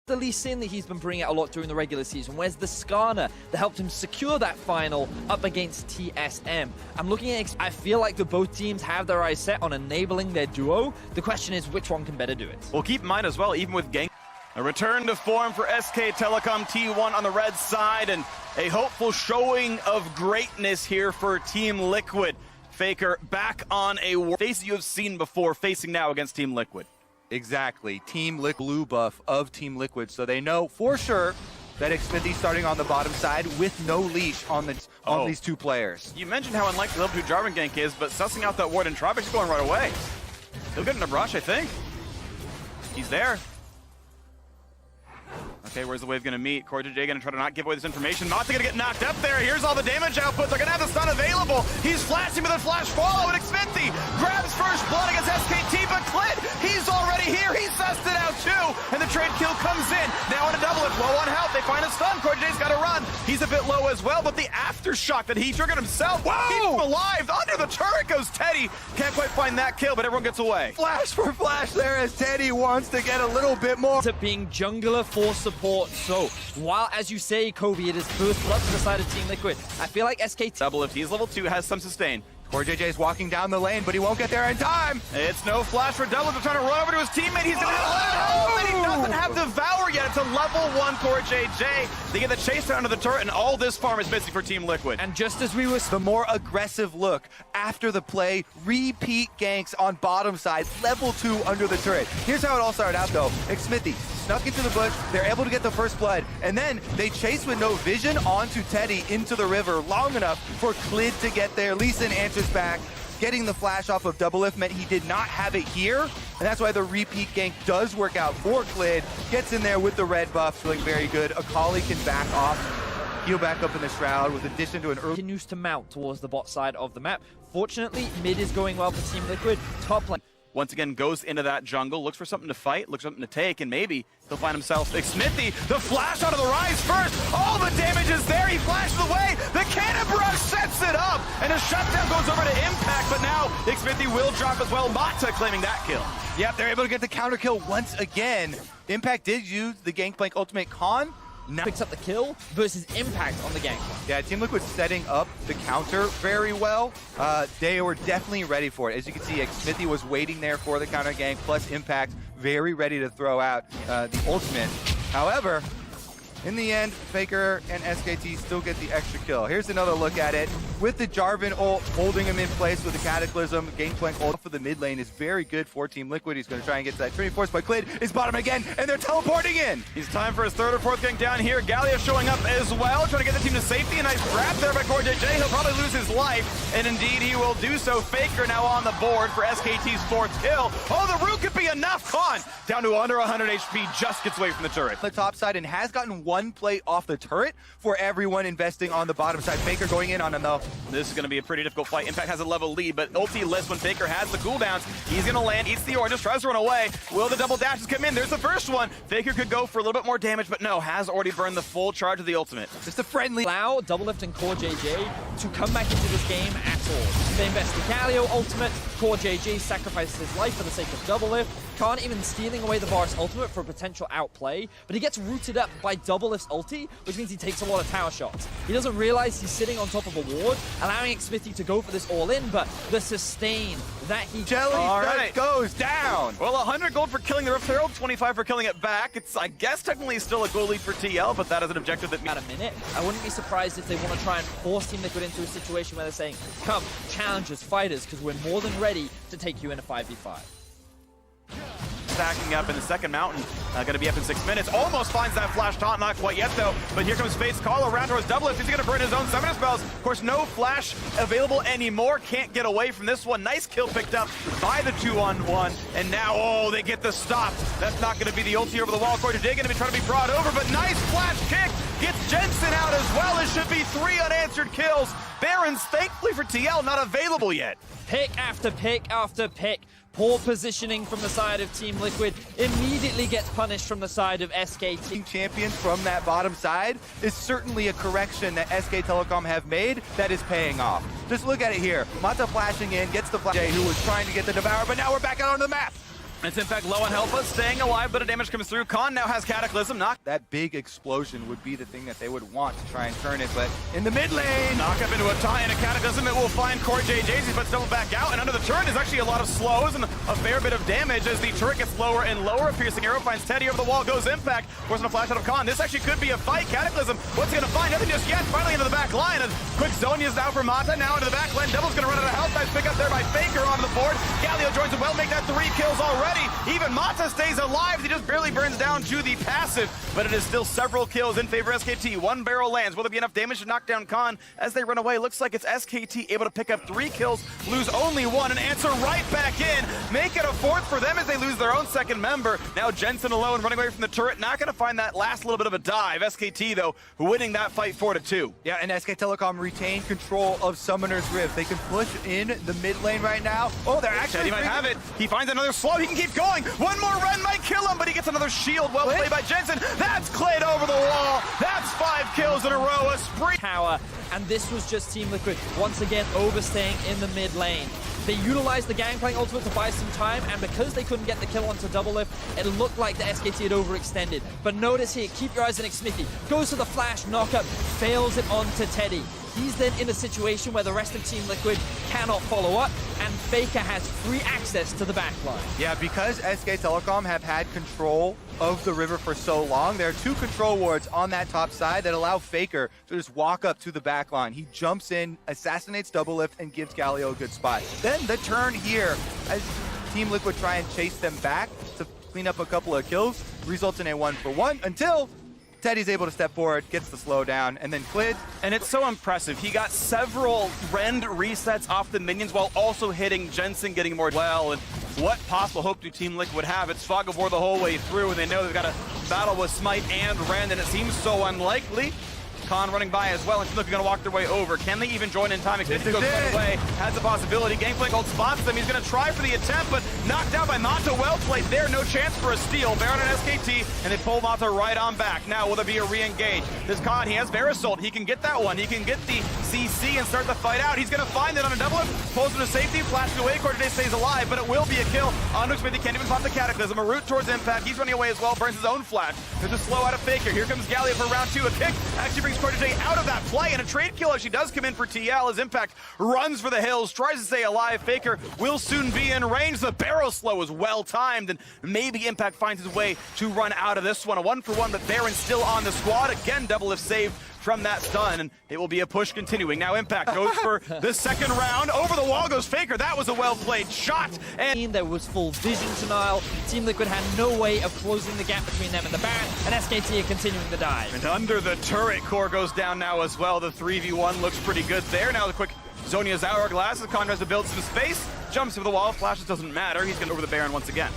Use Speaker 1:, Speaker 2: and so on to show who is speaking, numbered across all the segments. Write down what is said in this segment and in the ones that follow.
Speaker 1: The Lee Sin that he's been bringing out a lot during the regular season? Where's the Skarner that helped him secure that final up against TSM? I'm looking at I feel like both teams have their eyes set on enabling their duo. The question is, which one can better do it?
Speaker 2: Well, keep in mind as well, even with Gang, a return to form for SK Telecom T1 on the red side, and a hopeful showing of greatness here for Team Liquid. Faker back on a face you have seen before, facing now against Team Liquid.
Speaker 3: Exactly. Team Liquid blue buff of Team Liquid, so they know for sure that xMSI starting on the bottom side with no leash on these two players.
Speaker 2: You mentioned how unlikely level 2 Jarvan gank is, but sussing out that ward and Tropic is going right away. He'll get in a brush, I think. He's there. Okay, where's the wave gonna meet? CoreJJ gonna try to not give away this information. Mata gonna get knocked up there. Here's all the damage output. They're gonna have the stun available. He's flashing with a flash follow, and xMSI grabs first blood against SKT, but Clit, he's already here. He sussed it out too, and the trade kill comes in. Now on a double, it's low on health. They find a stun. CoreJJ's gotta run. He's a bit low as well, but the aftershock that he triggered himself keeps him alive. Under the turret goes Teddy. Can't quite find that kill, but everyone gets away.
Speaker 3: Flash for flash there as Teddy wants to get a little bit more.
Speaker 1: To being jungler for support. So, while, as you say, Kobe, it is first blood to the side of Team Liquid, I feel like SKT...
Speaker 2: Double if he's level 2, has some sustain.
Speaker 3: CoreJJ is walking down the lane, but he won't get there in time.
Speaker 2: It's no flash for Double. They're trying to run over to his teammate. He's going to and he doesn't have Devour yet. It's a level 1 CoreJJ. They get the chase down to the turret, and all this farm is missing for Team Liquid.
Speaker 1: And just as we were...
Speaker 3: The more aggressive look after the play, repeat ganks on bottom side, level 2 under the turret. Here's how it all started out, though. xMSI snuck into the bush, they're able to get the first blood, and then they chase with no vision onto Teddy into the river long enough for Clid to get there. Lee Sin answers back. Getting the flash off of Double If meant he did not have it here, and that's why the repeat gank does work out for Clid. Gets in there with the red buff, feeling very good. Akali can back off, heal back up in the Shroud, with addition to an early...
Speaker 1: Continues to mount towards the bot side of the map. Fortunately, mid is going well for Team Liquid. Top lane...
Speaker 2: Once again, goes into that jungle, looks for something to fight, looks for something to take, and maybe he'll find himself xMSI. The flash out of the rise first. All the damage is there. He flashes away. The cannon barrage sets it up, and a shutdown goes over to Impact, but now xMSI will drop as well. Mata claiming that kill.
Speaker 3: Yep, they're able to get the counter kill once again. Impact did use the Gangplank ultimate con.
Speaker 1: Now picks up the kill versus Impact on the gank.
Speaker 3: Yeah, Team Liquid setting up the counter very well. They were definitely ready for it. As you can see, xMSI was waiting there for the counter gank, plus Impact very ready to throw out the ultimate. However, in the end, Faker and SKT still get the extra kill. Here's another look at it. With the Jarvan ult holding him in place with the Cataclysm, Gangplank ult for the mid lane is very good for Team Liquid. He's going to try and get to that Trinity Force, but Clid is bottom again, and they're teleporting in.
Speaker 2: He's time for his third or fourth gank down here. Gallia showing up as well, trying to get the team to safety. A nice grab there by CoreJJ. He'll probably lose his life, and indeed he will do so. Faker now on the board for SKT's fourth kill. Oh, the root could be enough. Khan down to under 100 HP, just gets away from the turret.
Speaker 3: The top side, and has gotten one play off the turret for everyone investing on the bottom side. Faker going in on him though.
Speaker 2: This is going to be a pretty difficult fight. Impact has a level lead, but ulti lists when Faker has the cooldowns. He's going to land, eats the orange, tries to run away. Will the double dashes come in? There's the first one. Faker could go for a little bit more damage, but no, has already burned the full charge of the ultimate.
Speaker 3: Just a friendly...
Speaker 1: Allow Double Lift and CoreJJ to come back into this game at all. They invest in Galio ultimate. CoreJJ sacrifices his life for the sake of Double Lift. Can't even stealing away the Varus ultimate for a potential outplay, but he gets rooted up by Double Lift's ulti, which means he takes a lot of tower shots. He doesn't realize he's sitting on top of a ward, allowing xMSI to go for this all-in, but the sustain that he...
Speaker 3: Jelly goes down!
Speaker 2: Well, 100 gold for killing the Rift Herald, 25 for killing it back. It's, I guess, technically still a goal lead for TL, but that is an objective that...
Speaker 1: About a minute. I wouldn't be surprised if they want to try and force Team Liquid into a situation where they're saying, come, challengers, fighters, because we're more than ready to take you in a 5v5.
Speaker 2: Stacking up in the second mountain, going to be up in 6 minutes. Almost finds that flash taunt, not quite yet though. But here comes Fate's call around towards Double Lift. He's going to burn his own summoner spells. Of course, no flash available anymore. Can't get away from this one. Nice kill picked up by the 2-on-1. And now, oh, they get the stop. That's not going to be the ulti over the wall. CoreJJ going to be trying to be brought over, but nice flash kick. Gets Jensen out as well. It should be 3 unanswered kills. Barons, thankfully for TL, not available yet.
Speaker 1: Pick after pick after pick. Poor positioning from the side of Team Liquid immediately gets punished from the side of SKT.
Speaker 3: Champions from that bottom side is certainly a correction that SK Telecom have made that is paying off. Just look at it here. Mata flashing in, gets the flash, who was trying to get the Devour, but now we're back out on the map.
Speaker 2: It's in fact low on health, but staying alive, but a damage comes through. Khan now has Cataclysm. Knock
Speaker 3: That big explosion would be the thing that they would want to try and turn it, but in the mid lane,
Speaker 2: Knock up into a tie and a Cataclysm. It will find Core JJ's, but double back out. And under the turret is actually a lot of slows and a fair bit of damage as the turret gets lower and lower. Piercing arrow finds Teddy over the wall, goes Impact. Forcing a flash out of Khan. This actually could be a fight. Cataclysm, what's he gonna find? Nothing just yet. Finally into the back line. And quick Zonia's now for Mata. Now into the back line. Devil's gonna run out of health. Nice pick up there by Faker on the board. Galio joins him well, make that 3 kills already. Even Mata stays alive. He just barely burns down to the passive, but it is still several kills in favor of SKT. 1 barrel lands. Will there be enough damage to knock down Khan as they run away? Looks like it's SKT able to pick up 3 kills, lose only 1, and answer right back in. Make it a 4th for them as they lose their own second member. Now Jensen alone running away from the turret. Not going to find that last little bit of a dive. SKT, though, winning that fight 4-2.
Speaker 3: yeah, and SK Telecom retain control of Summoner's Rift. They can push in the mid lane right now. Oh, they're actually...
Speaker 2: He might have it. He finds another slow. He can keep going. One more run might kill him, but he gets another shield. Well played by Jensen. That's Clade over the wall. That's 5 kills in a row. A spree.
Speaker 1: Tower, and this was just Team Liquid once again overstaying in the mid lane. They utilized the Gangplank ultimate to buy some time, and because they couldn't get the kill onto Double Lift, it looked like the SKT had overextended. But notice here, keep your eyes on Xmithy. Goes to the flash, knockup, fails it onto Teddy. He's then in a situation where the rest of Team Liquid cannot follow up, and Faker has free access to the backline.
Speaker 3: Yeah, because SK Telecom have had control of the river for so long, there are 2 control wards on that top side that allow Faker to just walk up to the backline. He jumps in, assassinates Double Lift, and gives Galio a good spot. Then the turn here, as Team Liquid try and chase them back to clean up a couple of kills, results in a 1-for-1 until Teddy's able to step forward, gets the slowdown, and then Clid.
Speaker 2: And it's so impressive. He got several rend resets off the minions while also hitting Jensen, getting more well. And what possible hope do Team Liquid have? It's Fog of War the whole way through, and they know they've got to battle with Smite and Rend, and it seems so unlikely. Khan running by as well, and Team Liquid going to walk their way over. Can they even join in time? Xmithy goes right away, has a possibility. Gangplank ult spots them. He's going to try for the attempt, but knocked out by Mata. Well played there. No chance for a steal. Baron and SKT, and they pull Mata right on back. Now, will there be a re-engage? This Khan, he has Verisult. He can get that one. He can get the CC and start the fight out. He's going to find it on a double up, pulls him to safety, flashes away. Corday stays alive, but it will be a kill. Onto Xmithy, can't even pop the Cataclysm. A route towards Impact. He's running away as well, burns his own flash. There's a slow out of Faker. Here comes Galio for round 2. A kick actually brings Corday out of that play, and a trade kill actually does come in for TL as Impact runs for the hills, tries to stay alive. Faker will soon be in range. The barrel slow is well timed, and maybe Impact finds his way to run out of this one. A 1-for-1, but Baron's still on the squad. Again, Double Lift saved from that stun, and it will be a push continuing. Now Impact goes for the second round. Over the wall goes Faker. That was a well-played shot. And
Speaker 1: There was full vision denial. Team Liquid had no way of closing the gap between them and the Baron, and SKT are continuing the dive.
Speaker 2: And under the turret, Core goes down now as well. The 3v1 looks pretty good there. Now the quick Zonia's Hourglass. The Khan tries to build some space. Jumps over the wall. Flashes doesn't matter. He's going over the Baron once again.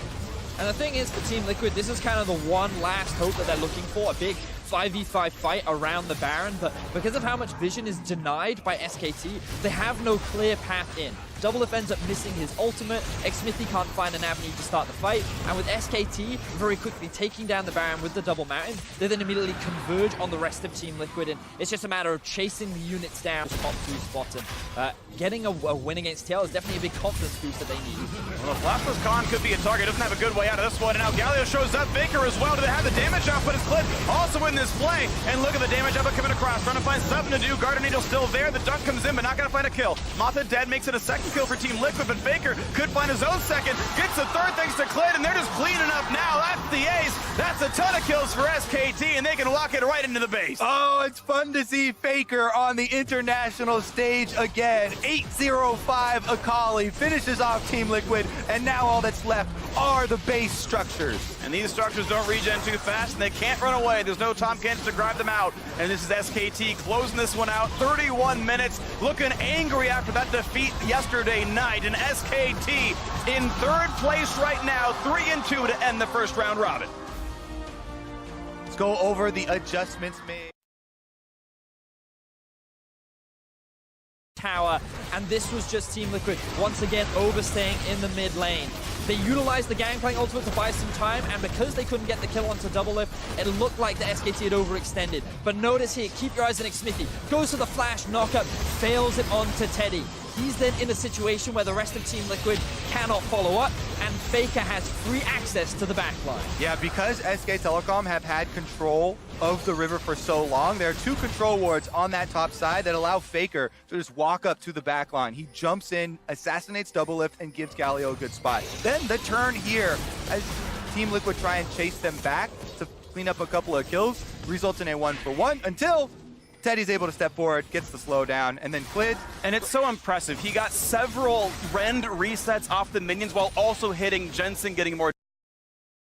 Speaker 1: And the thing is, for Team Liquid, this is kind of the one last hope that they're looking for, a big 5v5 fight around the Baron, but because of how much vision is denied by SKT, they have no clear path in. Double Lift ends up missing his ultimate, Xmithy can't find an avenue to start the fight, and with SKT very quickly taking down the Baron with the double mountain, they then immediately converge on the rest of Team Liquid, and it's just a matter of chasing the units down to top 2 spot, and getting a win against TL is definitely a big confidence boost that they need.
Speaker 2: Well, the Flashless Khan could be a target. Doesn't have a good way out of this one, and now Galio shows up. Faker as well. Do they have the damage output? It's Clid also in this play, and look at the damage output coming across. Trying to find something to do. Guardian Angel still there. The duck comes in, but not going to find a kill. Mata dead, makes it a second kill for Team Liquid, but Faker could find his own second. Gets the third thanks to Clid, and they're just cleaning up now. That's the ace. That's a ton of kills for SKT, and they can lock it right into the base.
Speaker 3: Oh, it's fun to see Faker on the international stage again. 8-0-5 Akali finishes off Team Liquid, and now all that's left are the base structures.
Speaker 2: And these structures don't regen too fast, and they can't run away. There's no Tom Kent to grab them out. And this is SKT closing this one out. 31 minutes, looking angry after that defeat yesterday night. And SKT in third place right now, 3-2 to end the first round robin.
Speaker 3: Let's go over the adjustments made.
Speaker 1: Tower, and this was just Team Liquid once again overstaying in the mid lane. They utilized the Gangplank ultimate to buy some time, and because they couldn't get the kill onto Double Lift, it looked like the SKT had overextended. But notice here, keep your eyes on Xmithy. Goes to the flash, knockup, fails it onto Teddy. he's then in a situation where the rest of Team Liquid cannot follow up, and Faker has free access to the backline.
Speaker 3: Yeah, because SK Telecom have had control of the river for so long, there are 2 control wards on that top side that allow Faker to just walk up to the back line. He jumps in, assassinates double lift, and gives Galio a good spot. Then the turn here, as Team Liquid try and chase them back to clean up a couple of kills, results in a 1-for-1 until Teddy's able to step forward, gets the slowdown, and then Clid.
Speaker 2: And it's so impressive. He got several rend resets off the minions while also hitting Jensen, getting more